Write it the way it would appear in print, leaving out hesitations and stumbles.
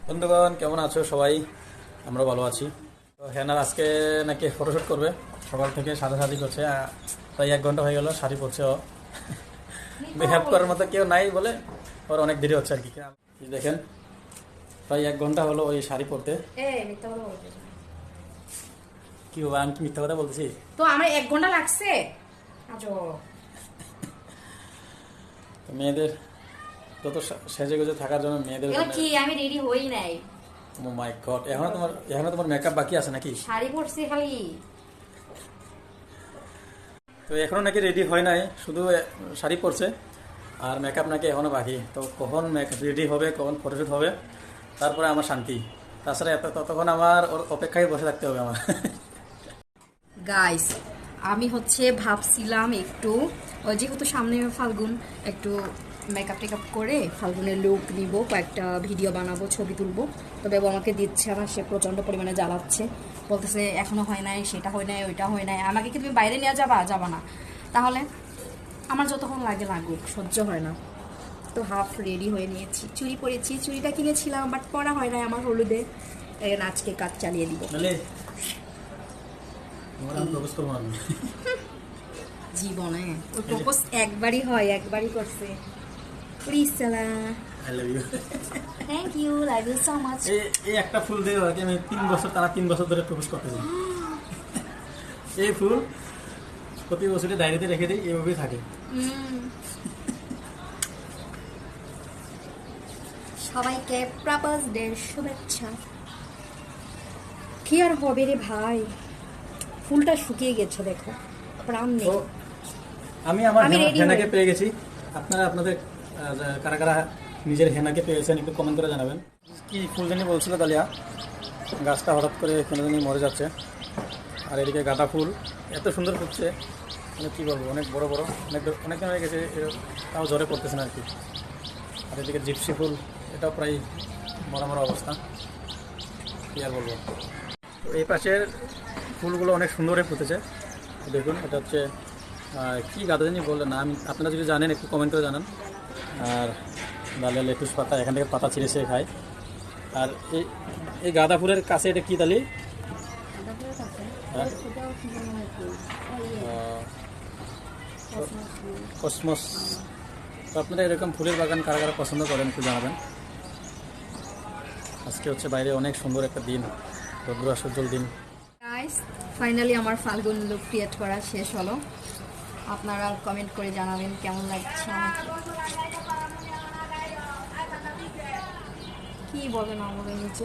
বন্ধুগণ কেমন আছো সবাই? আমরা ভালো আছি। তো হেনার আজকে নাকি ফটোশ্যুট করবে, সকাল থেকে সাজাসাজি করছে। প্রায় 1 ঘন্টা হয়ে গেল শাড়ি পরছে ও। হেল্প করার মতো কেউ নাই বলে ওর অনেক দেরি হচ্ছে আর কি। এই দেখেন প্রায় 1 ঘন্টা হলো ওই শাড়ি পরতে। কি বাবা, আমি কি মিথ্যা কথা বলতেছি? তো আমার 1 ঘন্টা লাগছে। আজো তো মেয়েদের যত সেজে গুজে থাকার জন্য মেয়েদের এগুলো কি আমি রেডি হই নাই। ও মাই গড, এখনো তোমার মেকআপ বাকি আছে নাকি? শাড়ি পরছি খালি। তো এখনো নাকি রেডি হয় নাই, শুধু শাড়ি পরছে আর মেকআপ নাকি এখনো বাকি। তো কখন মেকআপ রেডি হবে, কখন ফটোশ্যুট হবে, তারপরে আমার শান্তি। তাছাড়া ততক্ষণ আমার ওর অপেক্ষায় বসে থাকতে হবে আমার। গাইস, আমি ভাবছিলাম একটু যেহেতু সামনে ফাল্গুন, একটু মেকআপ টেকআপ করে ফাল্গুনের লুক নিব, কয়েকটা ভিডিও বানাবো, ছবি তুলবো। তবে ও আমাকে দিচ্ছে না, সে প্রচণ্ড পরিমাণে জ্বালাচ্ছে, বলতেছে এখনো হয় নাই, সেটা হয় নাই, ওইটা হয় নাই। আমাকে কি তুমি বাইরে নিয়ে যাবা না? তাহলে আমার যতক্ষণ লাগে লাগুক, সহ্য হয় না। তো হাফ রেডি হয়ে নিয়েছি, চুড়ি পরেছি, চুড়িটা কিনেছিলাম বাট পরা হয় নাই আমার হলুদে। আজকে কাজ চালিয়ে দিব জীবনে। ওর প্রপোজ একবারই হয়, একবারই করছে। প্লিজ সালা, I love you. Thank you, love you so much. এই একটা ফুল দিয়ে আর কি আমি 3 বছর ধরে প্রপোজ করতেছি। এই ফুল প্রতি বছরই ডায়েরিতে রেখে দিই, এইভাবেই থাকে। সবাইকে প্রপোজ ডে শুভেচ্ছা। কি আর হবে রে ভাই, ফুলটা শুকিয়ে গেছে, দেখো প্রাণ নেই। তো আমি আমার আমি ready হেনাকে হই। পেয়ে গেছি। আপনারা আপনাদের কারা কারা নিজের হেনাকে পেয়েছেন একটু কমেন্ট করে জানাবেন। কি ফুল জানি বলছিল দালিয়া, গাছটা হঠাৎ করে কেন জানি মরে যাচ্ছে। আর এদিকে গাঁদা ফুল এত সুন্দর ফুটছে, মানে কী বলবো, অনেক বড় বড়, অনেক দিন হয়ে গেছে, তাও ঝরে পড়তেছে না আর কি। আর এদিকে জিপসি ফুল, এটাও প্রায় মরা মরা অবস্থা, কী আর বলবো। তো এই পাশের ফুলগুলো অনেক সুন্দর হয়ে ফুটেছে। দেখুন এটা হচ্ছে কী গাঁদা জানি বললেন না, আমি আপনারা যদি জানেন একটু কমেন্ট করে জানান। আর ডালিয়া লেটুস পাতা, এখান থেকে পাতা ছিঁড়ে সে খায়। আর এই গাঁদা ফুলের কাছে এটা কী দালি? কসমস। তো আপনারা এরকম ফুলের বাগান কারা কারা পছন্দ করেন একটু জানাবেন। আজকে হচ্ছে বাইরে অনেক সুন্দর একটা দিন, রৌদ্র সজ্জ্বল দিন। গাইস, ফাইনালি আমার ফাল্গুন লুক ক্রিয়েট করা শেষ হলো। আপনারা কমেন্ট করে জানাবেন কেমন লাগছে আমাকে। কি বলবেন আমাদের নিচে।